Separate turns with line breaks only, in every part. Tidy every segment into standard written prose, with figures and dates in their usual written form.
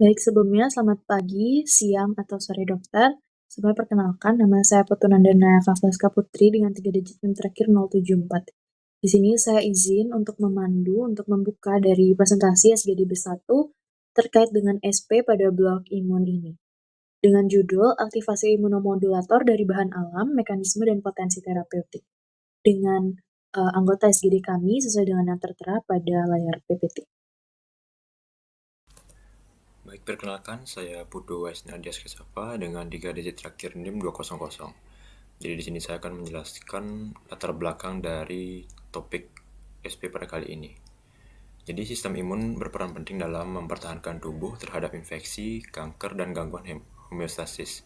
Baik, sebelumnya selamat pagi, siang, atau sore dokter. Sebelumnya perkenalkan, nama saya Putu Nandana Kavlaska Putri dengan 3 digit NIM terakhir 074. Di sini saya izin untuk memandu untuk membuka dari presentasi SGDB1 terkait dengan SP pada blok imun ini. Dengan judul Aktivasi Imunomodulator dari Bahan Alam, Mekanisme dan Potensi Terapeutik. Dengan anggota SGD kami sesuai dengan yang tertera pada layar PPT.
Baik, perkenalkan saya Putu Waisnadias Kesapa dengan 3 digit terakhir NIM 200. Jadi di sini saya akan menjelaskan latar belakang dari topik SP pada kali ini. Jadi sistem imun berperan penting dalam mempertahankan tubuh terhadap infeksi, kanker, dan gangguan homeostasis.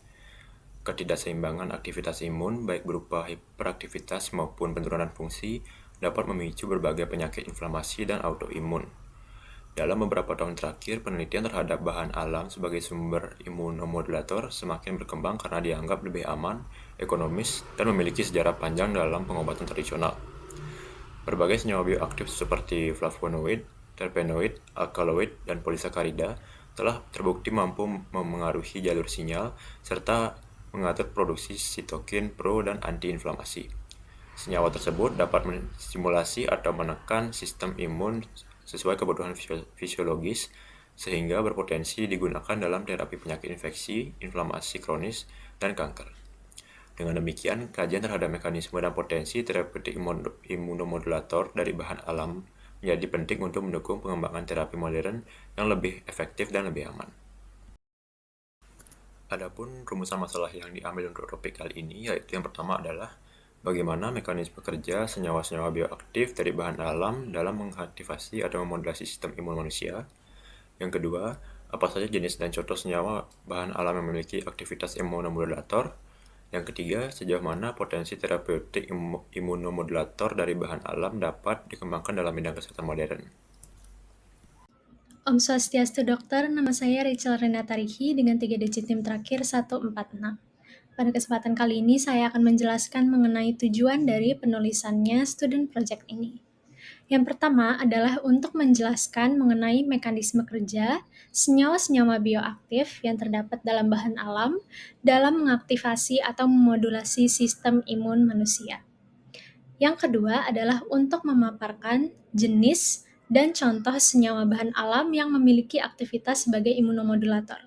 Ketidakseimbangan aktivitas imun, baik berupa hiperaktivitas maupun penurunan fungsi, dapat memicu berbagai penyakit inflamasi dan autoimun. Dalam beberapa tahun terakhir, penelitian terhadap bahan alam sebagai sumber imunomodulator semakin berkembang karena dianggap lebih aman, ekonomis, dan memiliki sejarah panjang dalam pengobatan tradisional. Berbagai senyawa bioaktif seperti flavonoid, terpenoid, alkaloid, dan polisakarida telah terbukti mampu memengaruhi jalur sinyal serta mengatur produksi sitokin pro dan antiinflamasi. Senyawa tersebut dapat menstimulasi atau menekan sistem imun sesuai kebutuhan fisiologis sehingga berpotensi digunakan dalam terapi penyakit infeksi, inflamasi kronis, dan kanker. Dengan demikian, kajian terhadap mekanisme dan potensi terapeutik imunomodulator dari bahan alam menjadi penting untuk mendukung pengembangan terapi modern yang lebih efektif dan lebih aman. Adapun rumusan masalah yang diambil untuk topik kali ini, yaitu yang pertama adalah bagaimana mekanisme kerja senyawa-senyawa bioaktif dari bahan alam dalam mengaktifasi atau memodulasi sistem imun manusia. Yang kedua, apa saja jenis dan contoh senyawa bahan alam yang memiliki aktivitas imunomodulator. Yang ketiga, sejauh mana potensi terapeutik imunomodulator dari bahan alam dapat dikembangkan dalam bidang kesehatan modern.
Om Swastiastu Dokter, nama saya Rachel Renata Rihi dengan 3 digit NIM terakhir 146. Pada kesempatan kali ini saya akan menjelaskan mengenai tujuan dari penulisannya student project ini. Yang pertama adalah untuk menjelaskan mengenai mekanisme kerja senyawa-senyawa bioaktif yang terdapat dalam bahan alam dalam mengaktifasi atau memodulasi sistem imun manusia. Yang kedua adalah untuk memaparkan jenis dan contoh senyawa bahan alam yang memiliki aktivitas sebagai imunomodulator.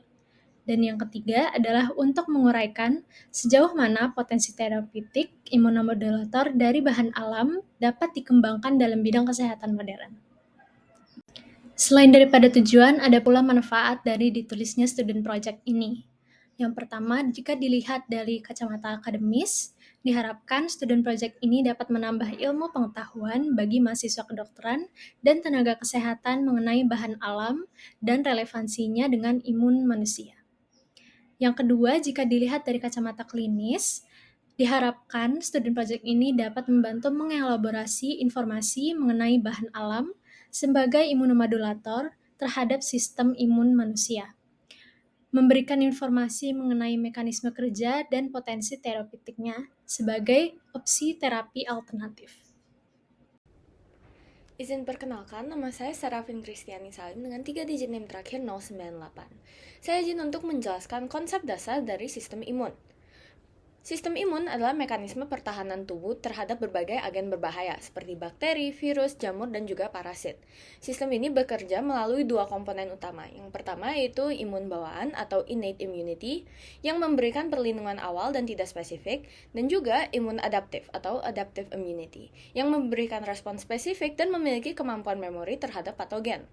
Dan yang ketiga adalah untuk menguraikan sejauh mana potensi terapeutik imunomodulator dari bahan alam dapat dikembangkan dalam bidang kesehatan modern. Selain daripada tujuan, ada pula manfaat dari ditulisnya student project ini. Yang pertama, jika dilihat dari kacamata akademis, diharapkan student project ini dapat menambah ilmu pengetahuan bagi mahasiswa kedokteran dan tenaga kesehatan mengenai bahan alam dan relevansinya dengan imun manusia. Yang kedua, jika dilihat dari kacamata klinis, diharapkan student project ini dapat membantu mengelaborasi informasi mengenai bahan alam sebagai imunomodulator terhadap sistem imun manusia, memberikan informasi mengenai mekanisme kerja dan potensi terapeutiknya sebagai opsi terapi alternatif.
Izin perkenalkan, nama saya Serafin Kristiani Salim dengan 3 digit NIM terakhir 098. Saya izin untuk menjelaskan konsep dasar dari sistem imun. Sistem imun adalah mekanisme pertahanan tubuh terhadap berbagai agen berbahaya seperti bakteri, virus, jamur, dan juga parasit. Sistem ini bekerja melalui dua komponen utama. Yang pertama yaitu imun bawaan atau innate immunity yang memberikan perlindungan awal dan tidak spesifik, dan juga imun adaptif atau adaptive immunity yang memberikan respon spesifik dan memiliki kemampuan memori terhadap patogen.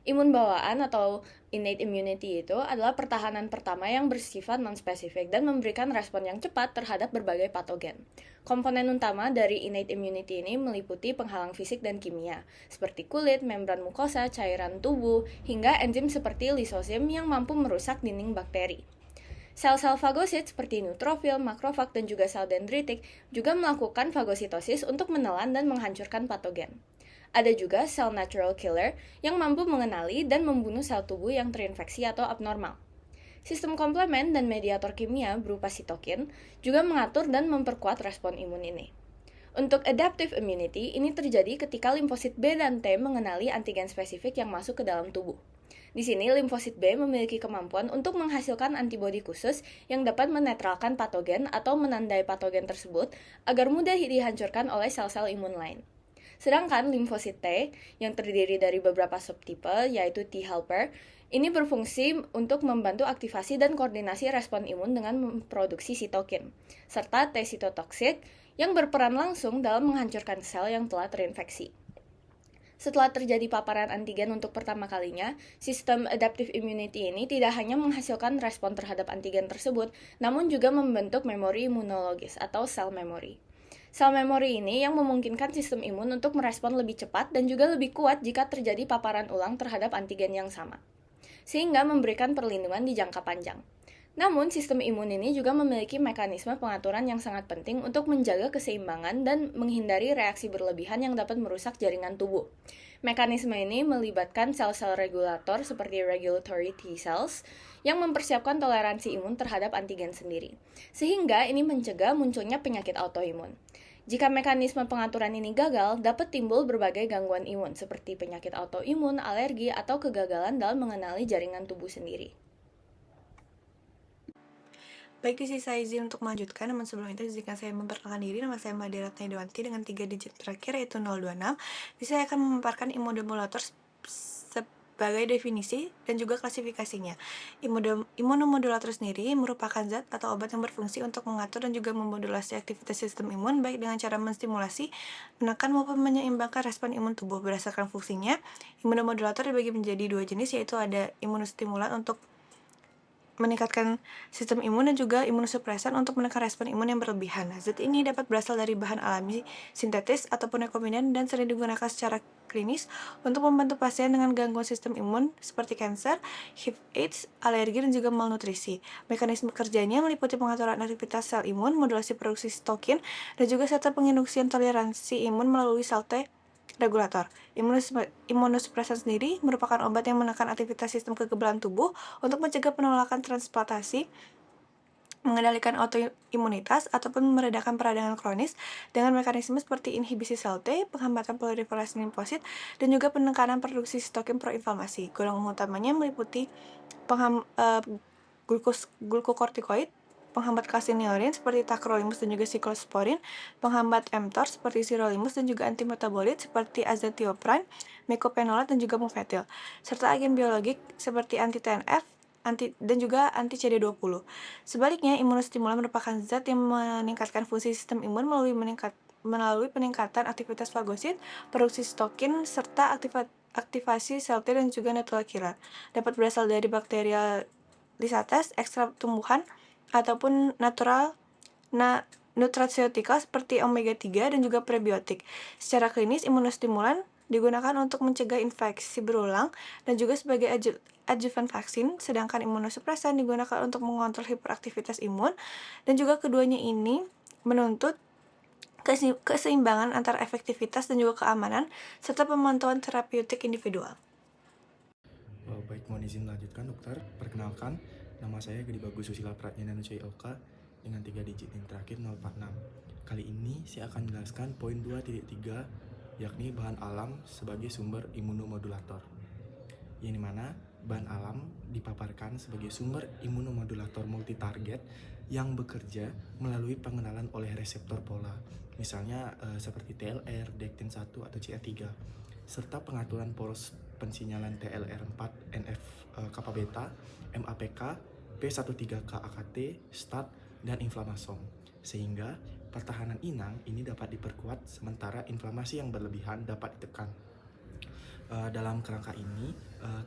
Imun bawaan atau innate immunity itu adalah pertahanan pertama yang bersifat non-spesifik dan memberikan respon yang cepat terhadap berbagai patogen. Komponen utama dari innate immunity ini meliputi penghalang fisik dan kimia, seperti kulit, membran mukosa, cairan tubuh, hingga enzim seperti lisosim yang mampu merusak dinding bakteri. Sel-sel fagosit seperti neutrofil, makrofag, dan juga sel dendritik juga melakukan fagositosis untuk menelan dan menghancurkan patogen. Ada juga sel natural killer yang mampu mengenali dan membunuh sel tubuh yang terinfeksi atau abnormal. Sistem komplement dan mediator kimia berupa sitokin juga mengatur dan memperkuat respon imun ini. Untuk adaptive immunity, ini terjadi ketika limfosit B dan T mengenali antigen spesifik yang masuk ke dalam tubuh. Di sini, limfosit B memiliki kemampuan untuk menghasilkan antibodi khusus yang dapat menetralkan patogen atau menandai patogen tersebut agar mudah dihancurkan oleh sel-sel imun lain. Sedangkan limfosit T, yang terdiri dari beberapa subtipe, yaitu T helper, ini berfungsi untuk membantu aktivasi dan koordinasi respon imun dengan memproduksi sitokin, serta T sitotoksik yang berperan langsung dalam menghancurkan sel yang telah terinfeksi. Setelah terjadi paparan antigen untuk pertama kalinya, sistem adaptive immunity ini tidak hanya menghasilkan respon terhadap antigen tersebut, namun juga membentuk memori imunologis atau sel memory. Sel memori ini yang memungkinkan sistem imun untuk merespon lebih cepat dan juga lebih kuat jika terjadi paparan ulang terhadap antigen yang sama, sehingga memberikan perlindungan di jangka panjang. Namun, sistem imun ini juga memiliki mekanisme pengaturan yang sangat penting untuk menjaga keseimbangan dan menghindari reaksi berlebihan yang dapat merusak jaringan tubuh. Mekanisme ini melibatkan sel-sel regulator seperti regulatory T cells yang mempersiapkan toleransi imun terhadap antigen sendiri, sehingga ini mencegah munculnya penyakit autoimun. Jika mekanisme pengaturan ini gagal, dapat timbul berbagai gangguan imun seperti penyakit autoimun, alergi, atau kegagalan dalam mengenali jaringan tubuh sendiri.
Baik, di sini saya izin untuk melanjutkan, namun sebelum itu izinkan saya memperkenalkan diri. Nama saya Made Ratna Dewanti dengan 3 digit terakhir yaitu 026. Di sini saya akan memaparkan imunomodulator sebagai definisi dan juga klasifikasinya. Imunomodulator sendiri merupakan zat atau obat yang berfungsi untuk mengatur dan juga memodulasi aktivitas sistem imun baik dengan cara menstimulasi, menekan maupun menyeimbangkan respon imun tubuh. Berdasarkan fungsinya, imunomodulator dibagi menjadi 2 jenis, yaitu ada imunostimulan untuk meningkatkan sistem imun dan juga imunosupresan untuk menekan respon imun yang berlebihan. Zat ini dapat berasal dari bahan alami, sintetis, ataupun rekombinan dan sering digunakan secara klinis untuk membantu pasien dengan gangguan sistem imun seperti kanker, HIV, AIDS, alergi, dan juga malnutrisi. Mekanisme kerjanya meliputi pengaturan aktivitas sel imun, modulasi produksi sitokin, dan juga serta penginduksian toleransi imun melalui sel T regulator. Imunosupresan sendiri merupakan obat yang menekan aktivitas sistem kekebalan tubuh untuk mencegah penolakan transplantasi, mengendalikan autoimunitas, ataupun meredakan peradangan kronis dengan mekanisme seperti inhibisi sel T, penghambatan proliferasi limfosit, dan juga penekanan produksi sitokin proinflamasi. Golongan utamanya meliputi glukokortikoid, penghambat kalsineorin seperti tacrolimus dan juga cyclosporin, penghambat mTOR seperti sirolimus dan juga antimetabolit seperti azathiopran, mecophenolate dan juga mofetil, serta agen biologik seperti anti-TNF dan juga anti-CD20. Sebaliknya, imunostimulan merupakan zat yang meningkatkan fungsi sistem imun melalui peningkatan aktivitas fagosit, produksi sitokin, serta aktivasi sel T dan juga natural killer. Dapat berasal dari bakterialisates, ekstrak tumbuhan, ataupun nutraceutika seperti omega 3 dan juga prebiotik. Secara klinis, imunostimulan digunakan untuk mencegah infeksi berulang dan juga sebagai adjuvan vaksin, sedangkan imunosupresan digunakan untuk mengontrol hiperaktivitas imun, dan juga keduanya ini menuntut keseimbangan antara efektivitas dan juga keamanan, serta pemantauan terapeutik individual.
Baik, mohon izin melanjutkan, dokter. Perkenalkan, nama saya Gedi Bagus Susila Pratnyana Nucai dengan 3 digit yang terakhir 046. Kali ini saya akan menjelaskan poin 2.3, yakni bahan alam sebagai sumber imunomodulator. Yang dimana bahan alam dipaparkan sebagai sumber imunomodulator multitarget yang bekerja melalui pengenalan oleh reseptor pola, misalnya seperti TLR, Dectin-1 atau CR3, serta pengaturan poros pensinyalan TLR4, NF-kappa beta, MAPK, P13K AKT, STAT, dan inflamasom, sehingga pertahanan inang ini dapat diperkuat sementara inflamasi yang berlebihan dapat ditekan. Dalam kerangka ini,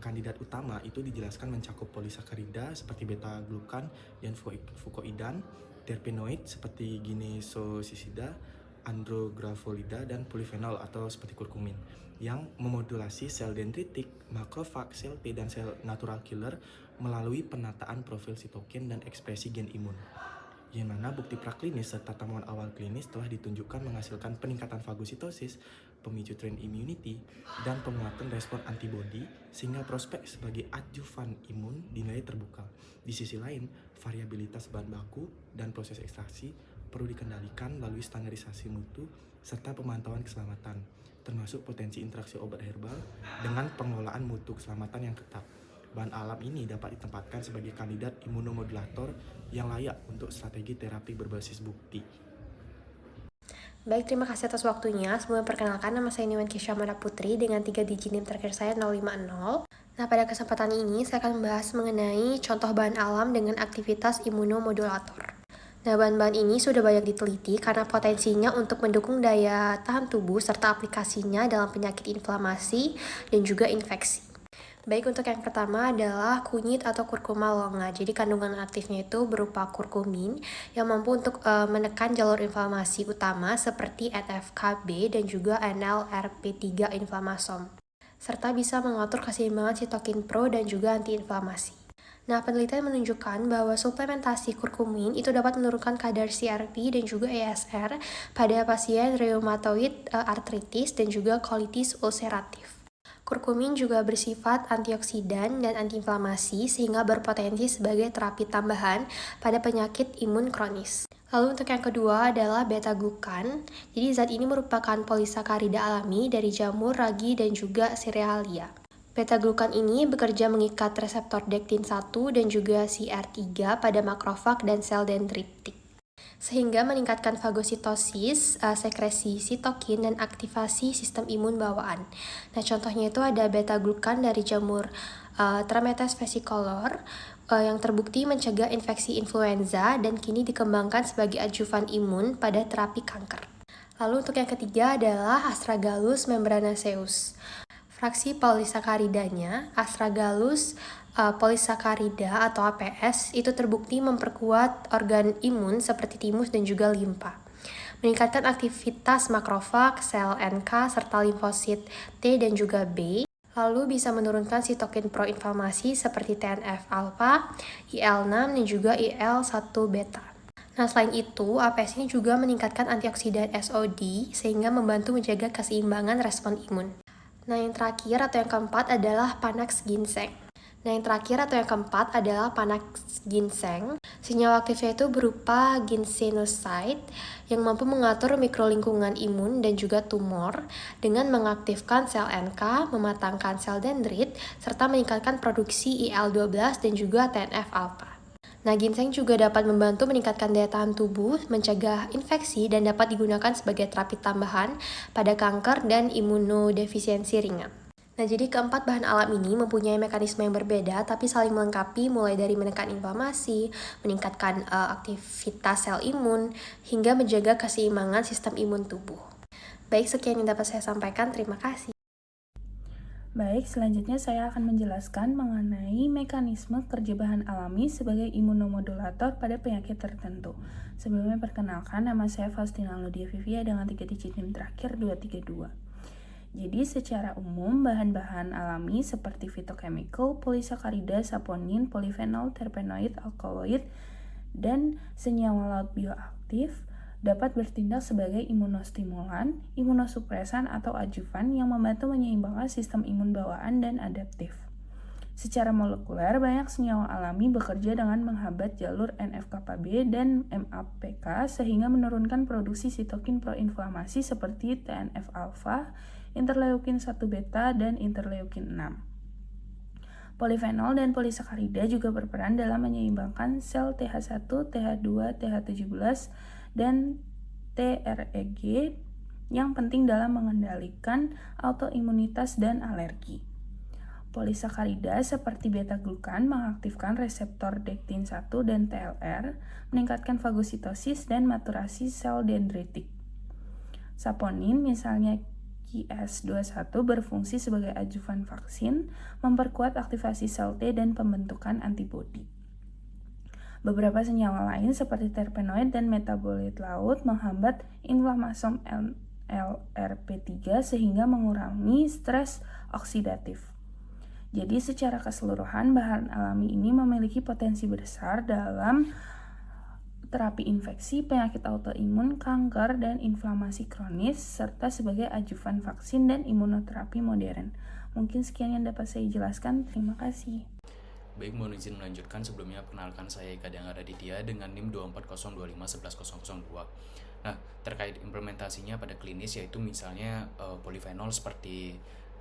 kandidat utama itu dijelaskan mencakup polisakarida seperti beta-glukan dan fucoidan, terpenoid seperti ginesosida, andrografolida, dan polifenol atau seperti kurkumin yang memodulasi sel dendritik, makrofag, sel T, dan sel natural killer melalui penataan profil sitokin dan ekspresi gen imun. Yang mana bukti praklinis serta temuan awal klinis telah ditunjukkan menghasilkan peningkatan fagositosis, pemicu tren immunity, dan penguatan respon antibodi sehingga prospek sebagai adjuvan imun dinilai terbuka. Di sisi lain, variabilitas bahan baku dan proses ekstraksi perlu dikendalikan melalui standarisasi mutu serta pemantauan keselamatan, termasuk potensi interaksi obat herbal dengan pengelolaan mutu keselamatan yang ketat. bahan alam ini dapat ditempatkan sebagai kandidat imunomodulator yang layak untuk strategi terapi berbasis bukti.
Baik, terima kasih atas waktunya. Sebelum perkenalkan, nama saya Niwan Kisyamara Putri dengan 3 digit NIM terakhir saya 050. Nah, pada kesempatan ini saya akan membahas mengenai contoh bahan alam dengan aktivitas imunomodulator. Nah, bahan-bahan ini sudah banyak diteliti karena potensinya untuk mendukung daya tahan tubuh serta aplikasinya dalam penyakit inflamasi dan juga infeksi. Baik, untuk yang pertama adalah kunyit atau kurkuma longa. Jadi kandungan aktifnya itu berupa kurkumin yang mampu untuk menekan jalur inflamasi utama seperti NF-κB dan juga NLRP3 inflamasom, serta bisa mengatur keseimbangan sitokin pro dan juga antiinflamasi. Nah, penelitian menunjukkan bahwa suplementasi kurkumin itu dapat menurunkan kadar CRP dan juga ESR pada pasien rheumatoid arthritis dan juga colitis ulceratif. Kurkumin juga bersifat antioksidan dan antiinflamasi sehingga berpotensi sebagai terapi tambahan pada penyakit imun kronis. Lalu untuk yang kedua adalah beta-glukan. Jadi zat ini merupakan polisakarida alami dari jamur, ragi, dan juga serealia. Beta-glukan ini bekerja mengikat reseptor dektin 1 dan juga CR3 pada makrofag dan sel dendritik, sehingga meningkatkan fagositosis, sekresi sitokin, dan aktivasi sistem imun bawaan. Nah, contohnya itu ada beta-glukan dari jamur Trametes versicolor yang terbukti mencegah infeksi influenza dan kini dikembangkan sebagai adjuvan imun pada terapi kanker. Lalu untuk yang ketiga adalah Astragalus membranaceus. Fraksi polisakaridanya, Astragalus polisakarida atau APS itu terbukti memperkuat organ imun seperti timus dan juga limpa, meningkatkan aktivitas makrofag, sel NK, serta limfosit T dan juga B, lalu bisa menurunkan sitokin proinflamasi seperti TNF-alpha, IL-6, dan juga IL-1 beta. Nah, selain itu, APS ini juga meningkatkan antioksidan SOD sehingga membantu menjaga keseimbangan respon imun. Nah, yang terakhir atau yang keempat adalah Panax ginseng. Senyawa aktifnya itu berupa ginsenoside yang mampu mengatur mikrolingkungan imun dan juga tumor dengan mengaktifkan sel NK, mematangkan sel dendrit, serta meningkatkan produksi IL-12 dan juga TNF-alpha. Nah, ginseng juga dapat membantu meningkatkan daya tahan tubuh, mencegah infeksi, dan dapat digunakan sebagai terapi tambahan pada kanker dan imunodefisiensi ringan. Nah, jadi keempat bahan alam ini mempunyai mekanisme yang berbeda tapi saling melengkapi, mulai dari menekan inflamasi, meningkatkan aktivitas sel imun, hingga menjaga keseimbangan sistem imun tubuh. Baik, sekian yang dapat saya sampaikan. Terima kasih.
Baik, selanjutnya saya akan menjelaskan mengenai mekanisme kerja bahan alami sebagai imunomodulator pada penyakit tertentu. Sebelumnya perkenalkan, nama saya Faustina Laudia Vivia dengan 3 digit NIM terakhir 232. Jadi secara umum bahan-bahan alami seperti phytochemical, polisakarida, saponin, polifenol, terpenoid, alkaloid, dan senyawa laut bioaktif dapat bertindak sebagai imunostimulan, imunosupresan, atau adjuvan yang membantu menyeimbangkan sistem imun bawaan dan adaptif. Secara molekuler, banyak senyawa alami bekerja dengan menghambat jalur NF-κB dan MAPK sehingga menurunkan produksi sitokin proinflamasi seperti TNF-alpha, interleukin 1 beta, dan interleukin 6. Polifenol dan polisakarida juga berperan dalam menyeimbangkan sel TH1, TH2, TH17, dan TREG yang penting dalam mengendalikan autoimunitas dan alergi. Polisakarida seperti beta-glukan mengaktifkan reseptor dektin 1 dan TLR, meningkatkan fagositosis dan maturasi sel dendritik. Saponin misalnya QS21 berfungsi sebagai adjuvan vaksin, memperkuat aktivasi sel T dan pembentukan antibodi. Beberapa senyawa lain seperti terpenoid dan metabolit laut menghambat inflamasom LRP3 sehingga mengurangi stres oksidatif. Jadi secara keseluruhan bahan alami ini memiliki potensi besar dalam terapi infeksi, penyakit autoimun, kanker, dan inflamasi kronis, serta sebagai adjuvan vaksin dan imunoterapi modern. Mungkin sekian yang dapat saya jelaskan. Terima kasih.
Baik, mohon izin melanjutkan. Sebelumnya perkenalkan saya Eka Danga Raditya dengan NIM 24025110002. Nah, terkait implementasinya pada klinis yaitu misalnya polifenol seperti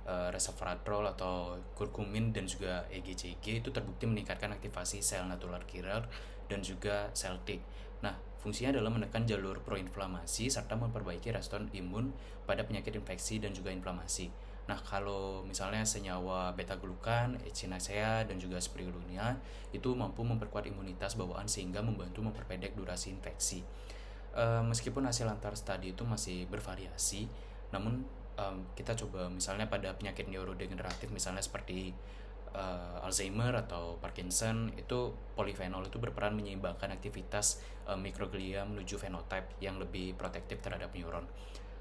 resveratrol atau kurkumin dan juga EGCG itu terbukti meningkatkan aktivasi sel natural killer dan juga sel T. Nah, fungsinya adalah menekan jalur proinflamasi serta memperbaiki respon imun pada penyakit infeksi dan juga inflamasi. Nah, kalau misalnya senyawa beta-glukan, echinacea dan juga spirulina itu mampu memperkuat imunitas bawaan sehingga membantu memperpendek durasi infeksi. Meskipun hasil antar studi itu masih bervariasi, namun kita coba misalnya pada penyakit neurodegeneratif misalnya seperti Alzheimer atau Parkinson, itu polifenol itu berperan menyeimbangkan aktivitas mikroglia menuju fenotipe yang lebih protektif terhadap neuron.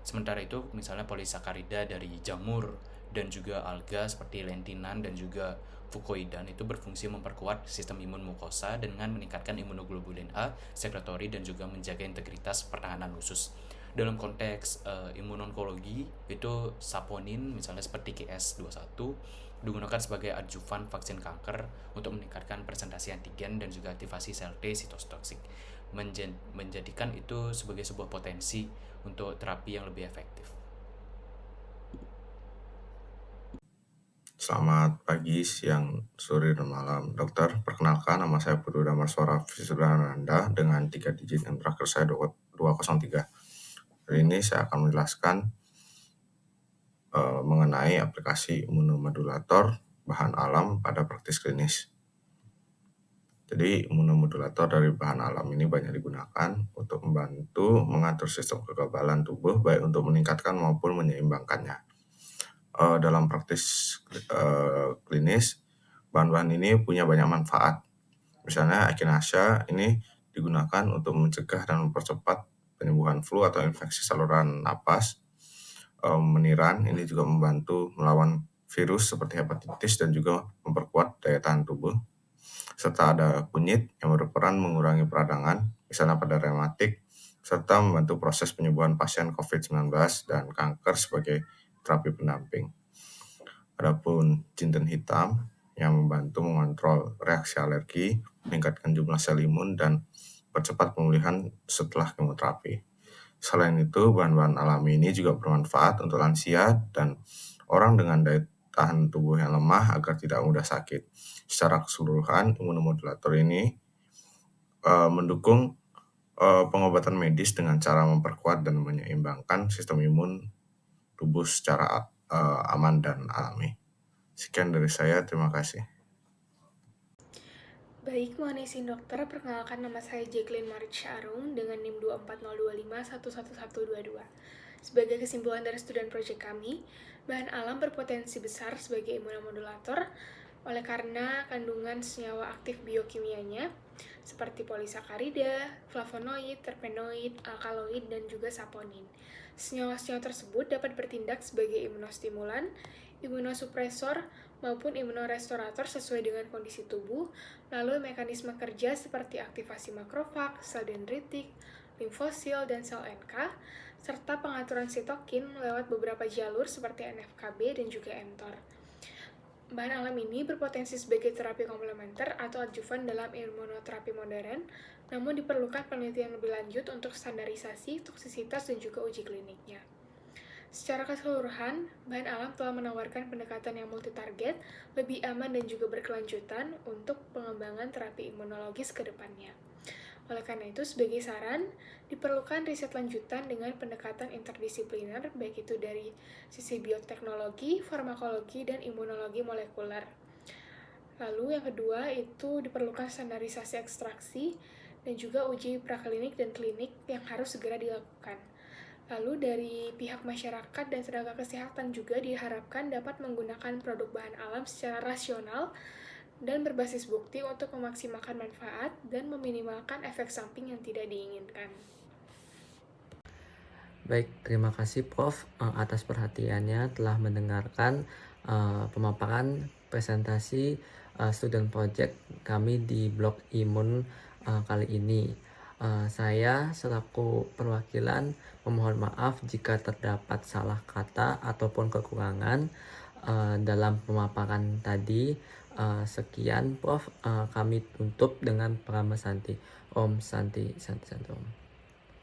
Sementara itu misalnya polisakarida dari jamur dan juga alga seperti lentinan dan juga fucoidan itu berfungsi memperkuat sistem imun mukosa dengan meningkatkan imunoglobulin A, sekretory dan juga menjaga integritas pertahanan usus. Dalam konteks imunonkologi itu saponin misalnya seperti KS21 digunakan sebagai adjuvan vaksin kanker untuk meningkatkan presentasi antigen dan juga aktivasi sel T sitotoksik, menjadikan itu sebagai sebuah potensi untuk terapi yang lebih efektif.
Selamat pagi, siang, sore, dan malam. Dokter, perkenalkan nama saya Putu Damarswara Visudananda dengan 3 digit yang terakhir saya 203. Hari ini saya akan menjelaskan mengenai aplikasi imunomodulator bahan alam pada praktis klinis. Jadi imunomodulator dari bahan alam ini banyak digunakan untuk membantu mengatur sistem kekebalan tubuh baik untuk meningkatkan maupun menyeimbangkannya. Dalam praktis klinis, bahan-bahan ini punya banyak manfaat. Misalnya echinacea ini digunakan untuk mencegah dan mempercepat penyembuhan flu atau infeksi saluran napas. Meniran ini juga membantu melawan virus seperti hepatitis dan juga memperkuat daya tahan tubuh. Serta ada kunyit yang berperan mengurangi peradangan, misalnya pada rematik, serta membantu proses penyembuhan pasien COVID-19 dan kanker sebagai terapi pendamping. Adapun jinten hitam yang membantu mengontrol reaksi alergi, meningkatkan jumlah sel imun, dan percepat pemulihan setelah kemoterapi. Selain itu, bahan-bahan alami ini juga bermanfaat untuk lansia dan orang dengan daya tahan tubuh yang lemah agar tidak mudah sakit. Secara keseluruhan, imunomodulator ini mendukung pengobatan medis dengan cara memperkuat dan menyeimbangkan sistem imun tubuh secara aman dan alami. Sekian dari saya, terima kasih.
Baik, mohon izin dokter, perkenalkan nama saya Jacqueline Maricha Arung dengan NIM 24025111122. Sebagai kesimpulan dari student project kami, bahan alam berpotensi besar sebagai imunomodulator oleh karena kandungan senyawa aktif biokimianya seperti polisakarida, flavonoid, terpenoid, alkaloid, dan juga saponin. Senyawa-senyawa tersebut dapat bertindak sebagai imunostimulan, imunosupresor, maupun imunorestorator sesuai dengan kondisi tubuh, lalu mekanisme kerja seperti aktivasi makrofag, sel dendritik, limfosil, dan sel NK, serta pengaturan sitokin lewat beberapa jalur seperti NF-kB dan juga mTOR. Bahan alam ini berpotensi sebagai terapi komplementer atau adjuvan dalam imunoterapi modern, namun diperlukan penelitian lebih lanjut untuk standarisasi, toksisitas, dan juga uji kliniknya. Secara keseluruhan, bahan alam telah menawarkan pendekatan yang multi-target, lebih aman dan juga berkelanjutan untuk pengembangan terapi imunologis ke depannya. Oleh karena itu, sebagai saran, diperlukan riset lanjutan dengan pendekatan interdisipliner, baik itu dari sisi bioteknologi, farmakologi, dan imunologi molekuler. Lalu yang kedua, itu diperlukan standarisasi ekstraksi, dan juga uji praklinik dan klinik yang harus segera dilakukan. Lalu dari pihak masyarakat dan tenaga kesehatan juga diharapkan dapat menggunakan produk bahan alam secara rasional dan berbasis bukti untuk memaksimalkan manfaat dan meminimalkan efek samping yang tidak diinginkan.
Baik, terima kasih Prof. Atas perhatiannya telah mendengarkan pemaparan presentasi student project kami di blog imun kali ini. Saya selaku perwakilan memohon maaf jika terdapat salah kata ataupun kekurangan dalam pemaparan tadi. Sekian Prof. Kami tutup dengan Paramasanti. Om Santi Santi Santi Om.